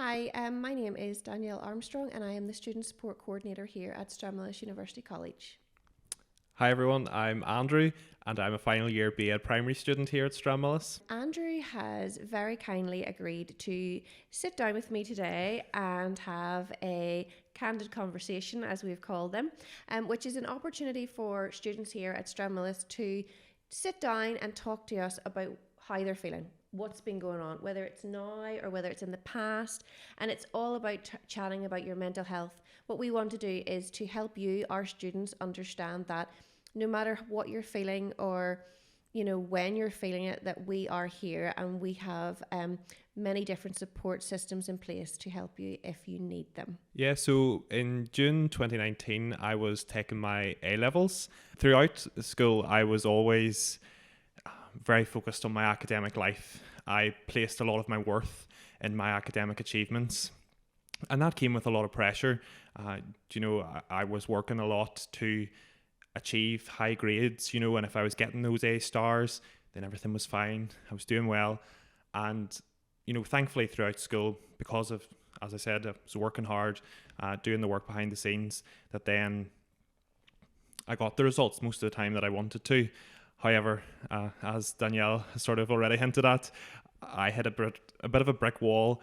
Hi, my name is Danielle Armstrong and I am the Student Support Coordinator here at Stranmillis University College. Hi everyone, I'm Andrew and I'm a final year BEd primary student here at Stranmillis. Andrew has very kindly agreed to sit down with me today and have a candid conversation, as we've called them, which is an opportunity for students here at Stranmillis to sit down and talk to us about how they're feeling, what's been going on, whether it's now or whether it's in the past, and it's all about chatting about your mental health. What we want to do is to help you, our students, understand that no matter what you're feeling or when you're feeling it, that we are here and we have many different support systems in place to help you if you need them. Yeah, so in June 2019 I was taking my A-levels. Throughout school I was always very focused on my academic life. I placed a lot of my worth in my academic achievements, and that came with a lot of pressure. I was working a lot to achieve high grades, and if I was getting those A stars, then everything was fine. I was doing well. And, thankfully throughout school, because of, as I said, I was working hard, doing the work behind the scenes, that then I got the results most of the time that I wanted to. However, as Danielle has sort of already hinted at, I hit a bit of a brick wall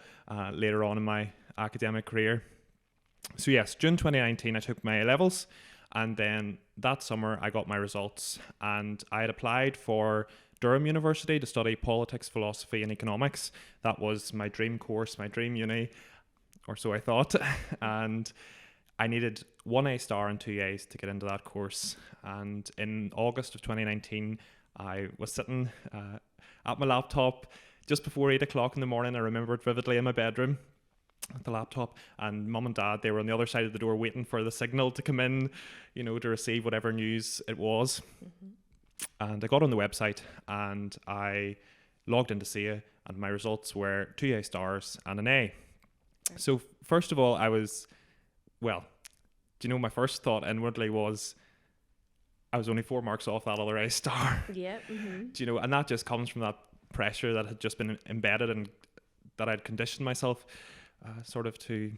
later on in my academic career. So yes, June 2019, I took my A-levels, and then that summer I got my results, and I had applied for Durham University to study politics, philosophy and economics. That was my dream course, my dream uni, or so I thought. And I needed 1 A star and 2 A's to get into that course. And in August of 2019, I was sitting at my laptop just before 8 o'clock in the morning. I remember it vividly in my bedroom at the laptop, and mum and dad, they were on the other side of the door waiting for the signal to come in, to receive whatever news it was. Mm-hmm. And I got on the website and I logged in to see it, and my results were 2 A stars and an A. Okay. So first of all, I was, my first thought inwardly was I was only 4 marks off that other A star. Yeah. Mm-hmm. And that just comes from that pressure that had just been embedded and that I'd conditioned myself sort of to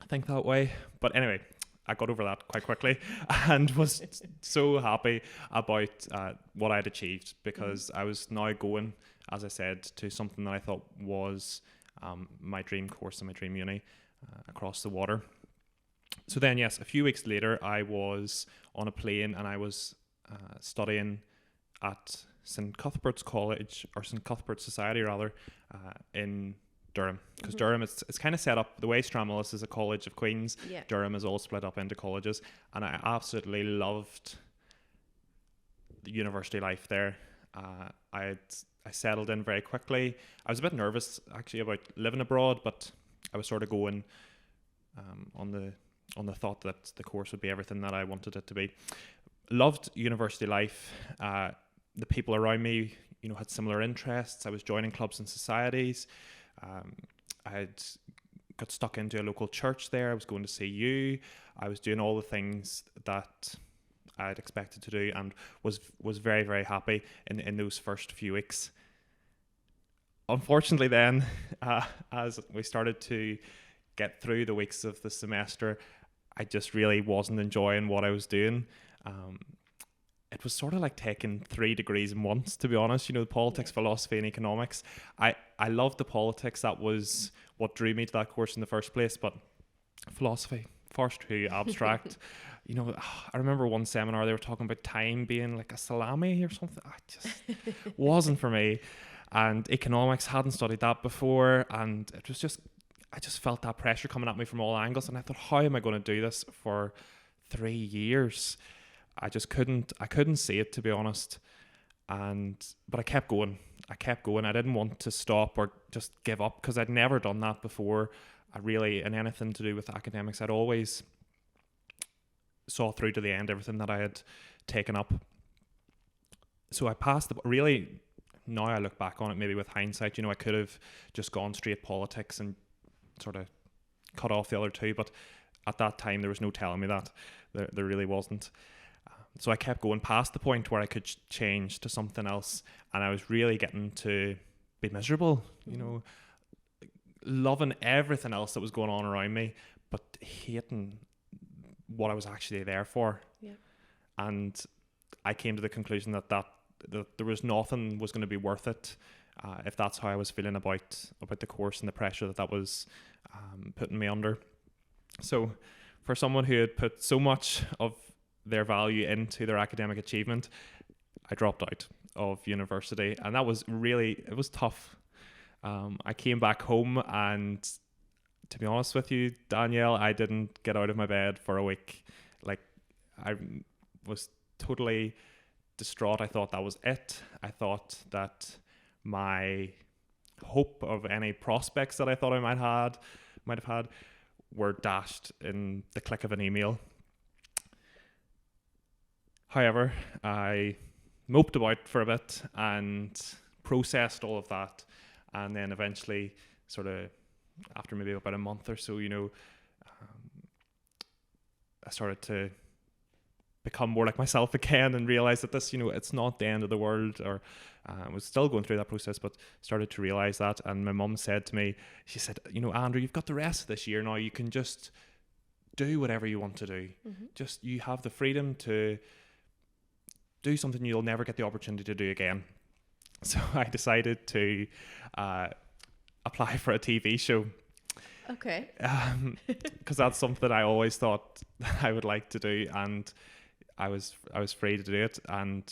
think that way. But anyway, I got over that quite quickly and was so happy about what I'd achieved, because I was now going, as I said, to something that I thought was my dream course and my dream uni across the water. So then, yes, a few weeks later, I was on a plane and I was studying at St Cuthbert's College, or St Cuthbert's Society rather, in Durham, because Durham, it's kind of set up the way Stranmillis is a college of queens. Yeah. Durham is all split up into colleges, and I absolutely loved the university life there. I settled in very quickly. I was a bit nervous actually about living abroad, but I was sort of going on the thought that the course would be everything that I wanted it to be. Loved university life. The people around me, had similar interests. I was joining clubs and societies. I had got stuck into a local church there. I was going to see you. I was doing all the things that I'd expected to do, and was very, very happy in those first few weeks. Unfortunately then, as we started to get through the weeks of the semester, I just really wasn't enjoying what I was doing. It was sort of like taking 3 degrees in once, to be honest. Politics, philosophy and economics. I loved the politics. That was what drew me to that course in the first place. But philosophy, far too abstract. I remember one seminar, they were talking about time being like a salami or something. It just wasn't for me. And economics, hadn't studied that before. And it was just, I just felt that pressure coming at me from all angles. And I thought, how am I going to do this for 3 years? I couldn't see it, to be honest. But I kept going. I didn't want to stop or just give up, because I'd never done that before. In anything to do with academics, I'd always saw through to the end everything that I had taken up. So I passed now I look back on it, maybe with hindsight, I could have just gone straight politics and sort of cut off the other two. But at that time, there was no telling me that. There really wasn't. So I kept going past the point where I could change to something else, and I was really getting to be miserable. loving everything else that was going on around me, but hating what I was actually there for. Yeah. And I came to the conclusion that there was nothing was going to be worth it if that's how I was feeling about the course and the pressure that was putting me under. So for someone who had put so much of their value into their academic achievement, I dropped out of university, and that was it was tough. I came back home, and to be honest with you, Danielle, I didn't get out of my bed for a week. Like, I was totally distraught. I thought that was it. I thought that my hope of any prospects that I thought I might have had were dashed in the click of an email. However, I moped about for a bit and processed all of that, and then eventually, sort of after maybe about a month or so, I started to become more like myself again and realize that this, it's not the end of the world. Or I was still going through that process, but started to realize that. And my mum said to me, she said, Andrew, you've got the rest of this year now. You can just do whatever you want to do. Mm-hmm. Just, you have the freedom to do something you'll never get the opportunity to do again. So I decided to apply for a TV show. Okay. Because that's something I always thought I would like to do, and I was free to do it. And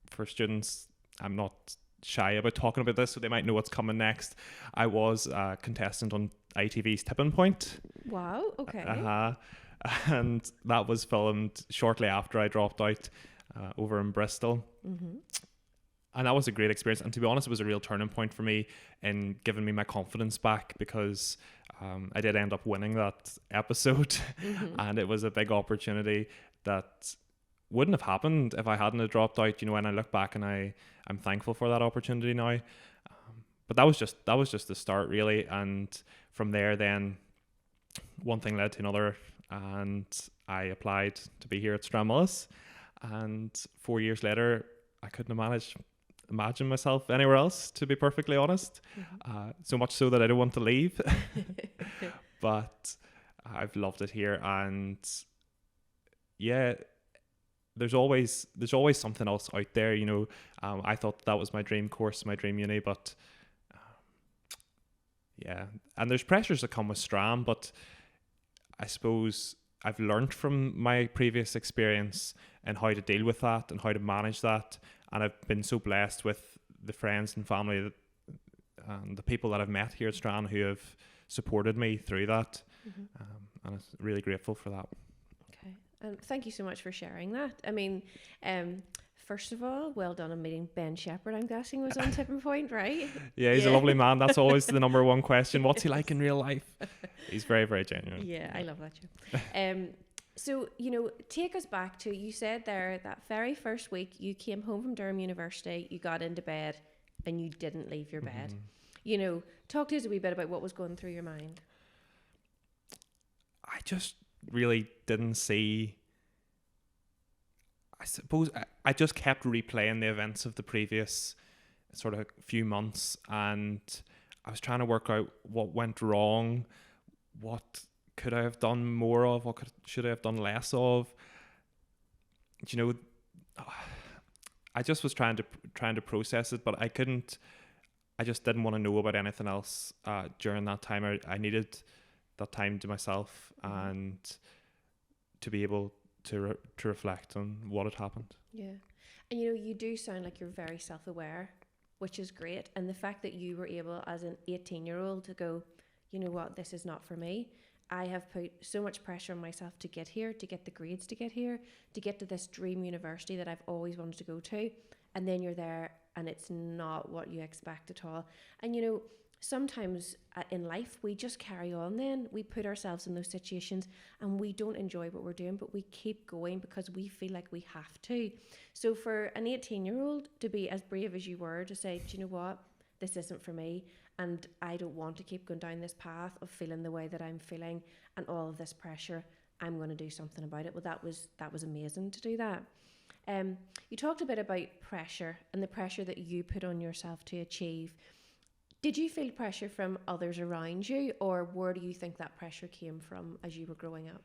for students, I'm not shy about talking about this, so they might know what's coming next. I was a contestant on ITV's Tipping Point. Wow. Okay. And that was filmed shortly after I dropped out over in Bristol. Mm-hmm. And that was a great experience. And to be honest, it was a real turning point for me in giving me my confidence back, because I did end up winning that episode. Mm-hmm. And it was a big opportunity that wouldn't have happened if I hadn't have dropped out. When I look back, and I'm thankful for that opportunity now. But that was just the start, really. And from there, then one thing led to another, and I applied to be here at Stranmillis. And 4 years later, I couldn't imagine myself anywhere else, to be perfectly honest. Mm-hmm. So much so that I don't want to leave. But I've loved it here, and yeah, there's always something else out there. I thought that was my dream course, my dream uni, but yeah, and there's pressures that come with Stram, but I suppose I've learned from my previous experience and how to deal with that and how to manage that. And I've been so blessed with the friends and family and the people that I've met here at Strand who have supported me through that. Mm-hmm. And I'm really grateful for that. Okay. And thank you so much for sharing that. I mean, first of all, well done on meeting Ben Shepherd, I'm guessing, was on Tipping Point, right? Yeah, he's a lovely man. That's always the number one question. What's he like in real life? He's very, very genuine. Yeah, I love that show. So, take us back to, you said there that very first week you came home from Durham University, you got into bed and you didn't leave your bed. Mm-hmm. Talk to us a wee bit about what was going through your mind. I just really didn't see... I suppose I just kept replaying the events of the previous sort of few months, and I was trying to work out what went wrong, what could I have done more of, what should I have done less of. I just was trying to process it, but I couldn't. I just didn't want to know about anything else during that time. I needed that time to myself and to be able to reflect on what had happened. Yeah. And you do sound like you're very self-aware, which is great. And the fact that you were able as an 18-year-old to go, you know what, this is not for me. I have put so much pressure on myself to get here, to get the grades to get here, to get to this dream university that I've always wanted to go to. And then you're there and it's not what you expect at all. And sometimes in life we just carry on, then we put ourselves in those situations and we don't enjoy what we're doing, but we keep going because we feel like we have to. So for an 18-year-old to be as brave as you were to say, do you know what, this isn't for me and I don't want to keep going down this path of feeling the way that I'm feeling and all of this pressure, I'm going to do something about it. Well, that was amazing to do that. You talked a bit about pressure and the pressure that you put on yourself to achieve. Did you feel pressure from others around you, or where do you think that pressure came from as you were growing up?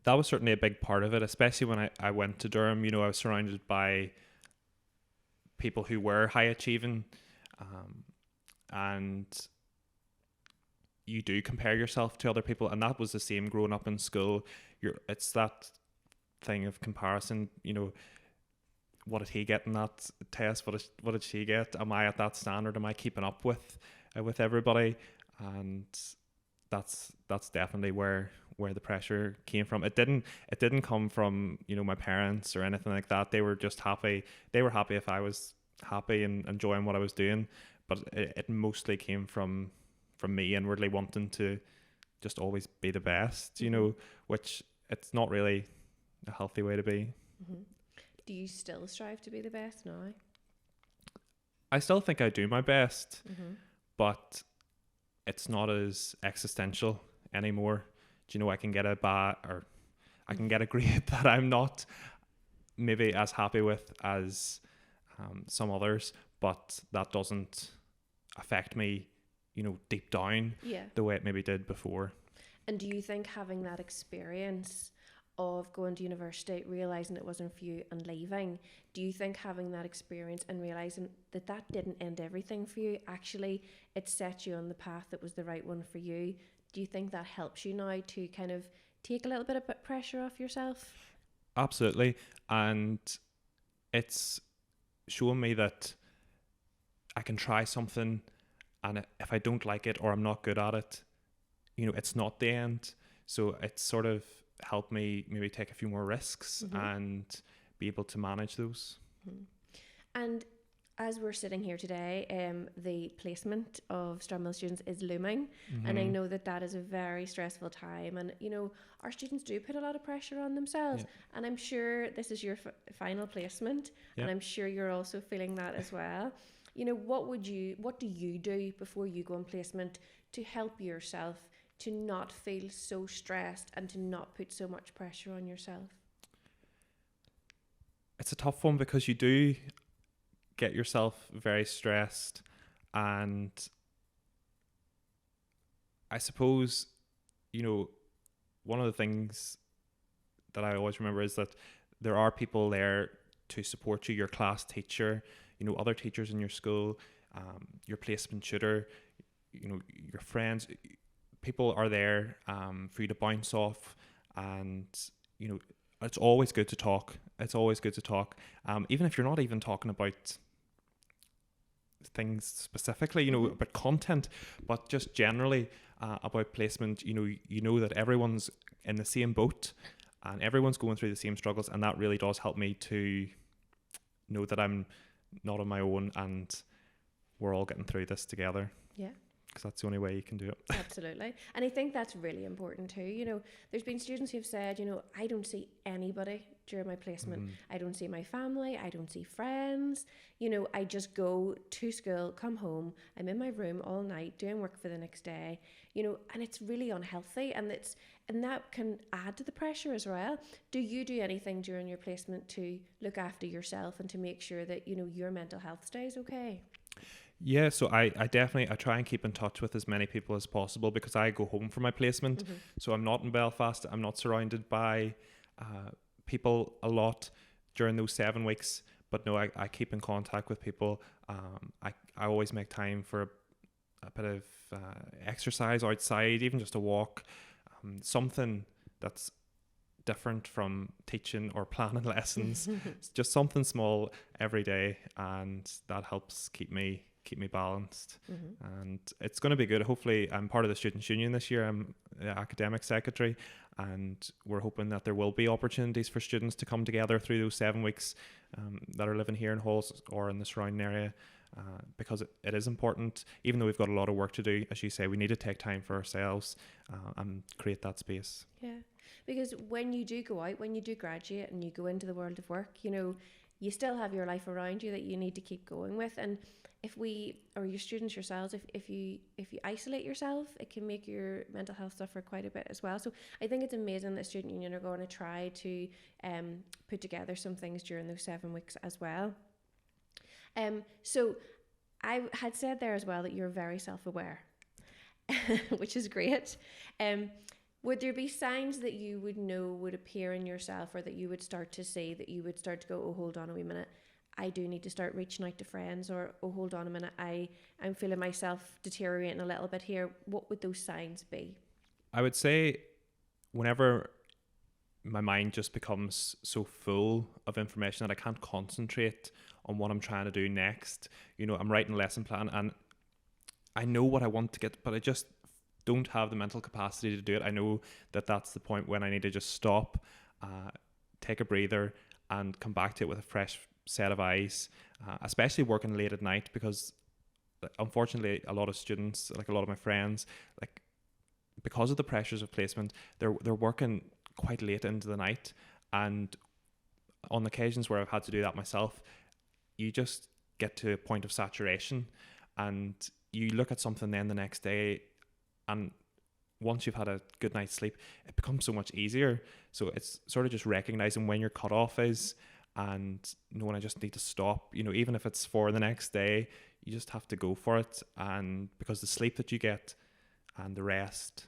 That was certainly a big part of it, especially when I went to Durham. You know, I was surrounded by people who were high achieving, and you do compare yourself to other people, and that was the same growing up in school. It's that thing of comparison. You know, what did he get in that test? What did she get? Am I at that standard? Am I keeping up with everybody? And that's definitely where the pressure came from. It didn't come from, you know, my parents or anything like that. They were just happy. They were happy if I was happy and enjoying what I was doing. But it mostly came from me inwardly wanting to just always be the best, you know, which it's not really a healthy way to be. Mm-hmm. Do you still strive to be the best now? I still think I do my best, but it's not as existential anymore. Do you know, I can get a I can get a grade that I'm not maybe as happy with as some others, but that doesn't affect me, you know, deep down the way it maybe did before. And do you think having that experience of going to university, realising it wasn't for you and leaving, do you think having that experience and realising that that didn't end everything for you, actually it set you on the path that was the right one for you? Do you think that helps you now to kind of take a little bit of pressure off yourself? Absolutely. And it's shown me that I can try something, and if I don't like it or I'm not good at it, you know, it's not the end. So it's sort of helped me maybe take a few more risks and be able to manage those. And as we're sitting here today, the placement of Stranmillis students is looming, and I know that that is a very stressful time, and you know, our students do put a lot of pressure on themselves, and I'm sure this is your final placement, and I'm sure you're also feeling that as well. You know, what do you do before you go on placement to help yourself to not feel so stressed and to not put so much pressure on yourself? It's a tough one because you do get yourself very stressed, and I suppose, you know, one of the things that I always remember is that there are people there to support you, your class teacher, you know, other teachers in your school, your placement tutor, you know, your friends. People are there for you to bounce off, and you know, it's always good to talk. It's always good to talk, even if you're not even talking about things specifically, you know, about content, but just generally about placement. You know that everyone's in the same boat, and everyone's going through the same struggles, and that really does help me to know that I'm not on my own, and we're all getting through this together. Yeah. Because that's the only way you can do it. Absolutely. And I think that's really important too. You know, there's been students who've said, you know, I don't see anybody during my placement. I don't see my family. I don't see friends. You know, I just go to school, come home. I'm in my room all night doing work for the next day, you know, and it's really unhealthy, and that can add to the pressure as well. Do you do anything during your placement to look after yourself and to make sure that, you know, your mental health stays okay? Yeah, so I definitely try and keep in touch with as many people as possible, because I go home for my placement. So I'm not in Belfast. I'm not surrounded by people a lot during those 7 weeks. But no, I keep in contact with people. I always make time for a bit of exercise outside, even just a walk, something that's different from teaching or planning lessons. It's just something small every day, and that helps keep me balanced. And it's going to be good. Hopefully, I'm part of the Students' Union this year. I'm the academic secretary, and we're hoping that there will be opportunities for students to come together through those 7 weeks that are living here in Halls or in the surrounding area, because it is important. Even though we've got a lot of work to do, as you say, we need to take time for ourselves and create that space. Yeah, because when you do go out, when you do graduate and you go into the world of work, you know, you still have your life around you that you need to keep going with. And if we, or your students yourselves, if you isolate yourself, it can make your mental health suffer quite a bit as well. So I think it's amazing that Student Union are going to try to put together some things during those 7 weeks as well. So I had said there as well that you're very self-aware, which is great. Would there be signs that you would know would appear in yourself, or that you would start to see, that you would start to go, oh, hold on a wee minute, I do need to start reaching out to friends, or oh, hold on a minute, I'm feeling myself deteriorating a little bit here? What would those signs be? I would say whenever my mind just becomes so full of information that I can't concentrate on what I'm trying to do next. I'm writing a lesson plan and I know what I want to get, but I just don't have the mental capacity to do it. I know that that's the point when I need to just stop, take a breather, and come back to it with a fresh set of eyes, especially working late at night, because unfortunately a lot of students, like a lot of my friends, like because of the pressures of placement, they're working quite late into the night, and on occasions where I've had to do that myself, you just get to a point of saturation, and you look at something then the next day, and once you've had a good night's sleep, it becomes so much easier. So it's sort of just recognizing when your cutoff is, and knowing I just need to stop, even if it's for the next day, you just have to go for it. And because the sleep that you get and the rest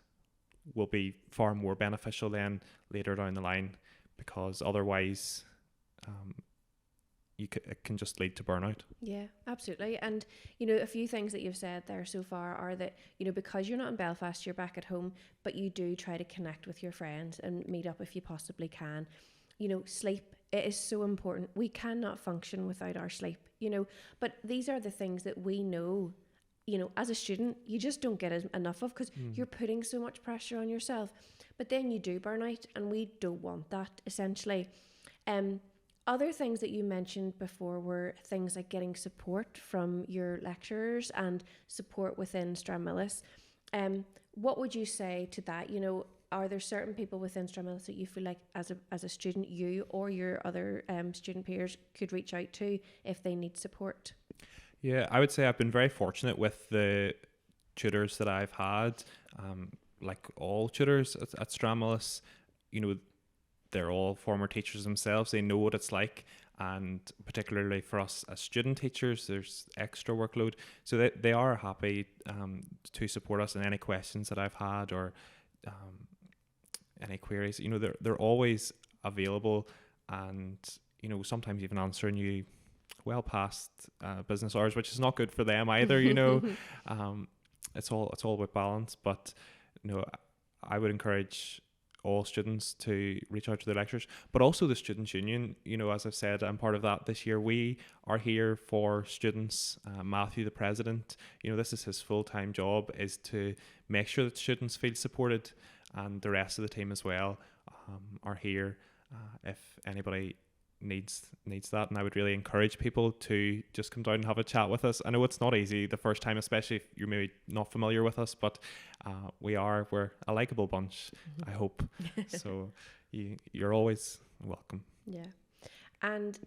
will be far more beneficial then later down the line, because otherwise it can just lead to burnout. Yeah, absolutely. And a few things that you've said there so far are that because you're not in Belfast, you're back at home, but you do try to connect with your friends and meet up if you possibly can. Sleep, it is so important. We cannot function without our sleep, but these are the things that we know, as a student, you just don't get enough of, because you're putting so much pressure on yourself. But then you do burn out, and we don't want that, essentially. Other things that you mentioned before were things like getting support from your lecturers and support within Stranmillis. What would you say to that? Are there certain people within Stranmillis that you feel like as a student, you or your other student peers could reach out to if they need support? Yeah, I would say I've been very fortunate with the tutors that I've had. Like all tutors at Stranmillis, they're all former teachers themselves. They know what it's like, and particularly for us as student teachers, there's extra workload. So they are happy to support us in any questions that I've had, or any queries. They're always available, and sometimes even answering you well past business hours, which is not good for them either. It's all about balance. But I would encourage all students to reach out to their lecturers, but also the Students' Union. As I've said, I'm part of that this year. We are here for students. Matthew, the president, this is his full-time job, is to make sure that students feel supported, and the rest of the team as well are here if anybody needs that. And I would really encourage people to just come down and have a chat with us. I know it's not easy the first time, especially if you're maybe not familiar with us, but we're a likable bunch, I hope. So you're always welcome. Yeah. And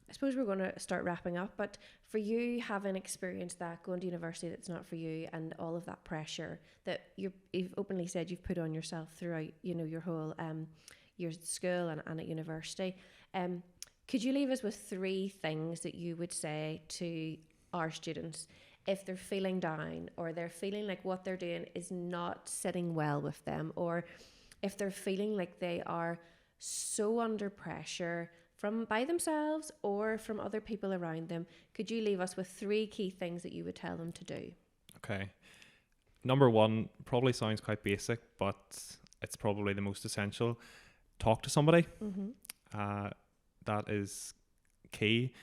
I suppose we're going to start wrapping up, but for you, having experienced that, going to university that's not for you, and all of that pressure that you've openly said you've put on yourself throughout your whole your school and at university, could you leave us with 3 things that you would say to our students if they're feeling down, or they're feeling like what they're doing is not sitting well with them, or if they're feeling like they are so under pressure by themselves or from other people around them? Could you leave us with 3 key things that you would tell them to do? Okay. Number 1 probably sounds quite basic, but it's probably the most essential. Talk to somebody. That is key.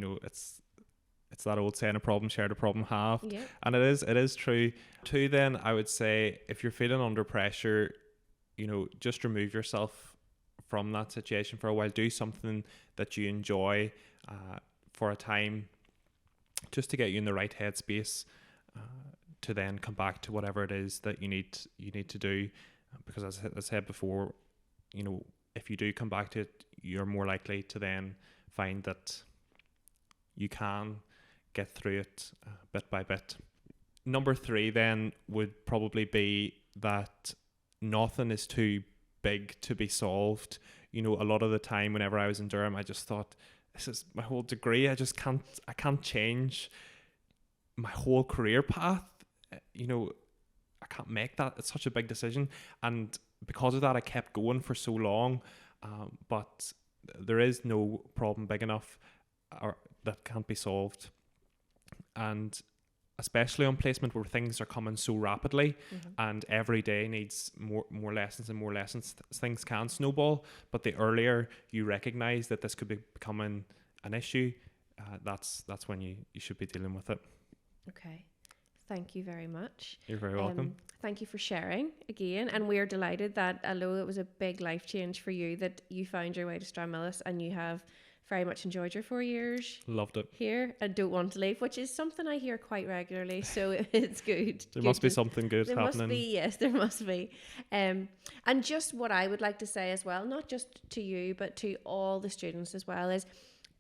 It's that old saying, a problem shared, a problem halved. Yeah. And it is true. 2, then I would say, if you're feeling under pressure, just remove yourself from that situation for a while. Do something that you enjoy for a time, just to get you in the right headspace to then come back to whatever it is that you need to do. Because as I said before, if you do come back to it, you're more likely to then find that you can get through it bit by bit. Number 3 then would probably be that nothing is too big to be solved. A lot of the time whenever I was in Durham, I just thought, this is my whole degree. I can't change my whole career path, you know, I can't make that. It's such a big decision. And because of that, I kept going for so long. But there is no problem big enough or that can't be solved. And especially on placement where things are coming so rapidly, and every day needs more lessons and more lessons, things can snowball. But the earlier you recognize that this could be becoming an issue, that's when you should be dealing with it. Okay. Thank you very much. You're very welcome. Thank you for sharing again. And we're delighted that, although it was a big life change for you, that you found your way to Stranmillis and you have very much enjoyed your 4 years. Loved it. Here and don't want to leave, which is something I hear quite regularly. So it's good. There must be something good there happening. Must be, yes, there must be. And just what I would like to say as well, not just to you, but to all the students as well, is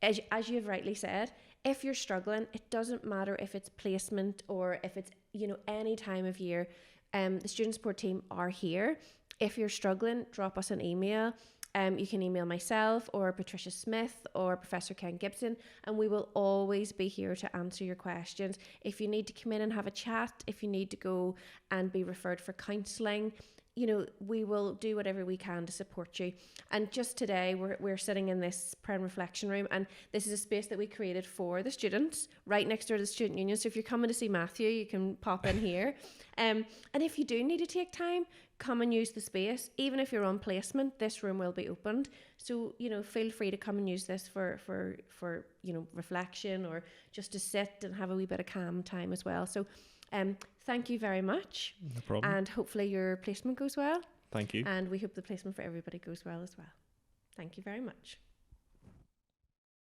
as you've rightly said, if you're struggling, it doesn't matter if it's placement or if it's, you know, any time of year. The student support team are here. If you're struggling, drop us an email. You can email myself or Patricia Smith or Professor Ken Gibson, and we will always be here to answer your questions. If you need to come in and have a chat, if you need to go and be referred for counselling, you know, we will do whatever we can to support you. And just today, we're sitting in this prayer and reflection room, and this is a space that we created for the students, right next door to the student union. So if you're coming to see Matthew, you can pop in here. And if you do need to take time, come and use the space. Even if you're on placement, this room will be opened. So, you know, feel free to come and use this for you know, reflection or just to sit and have a wee bit of calm time as well. So thank you very much. No problem. And hopefully your placement goes well. Thank you. And we hope the placement for everybody goes well as well. Thank you very much.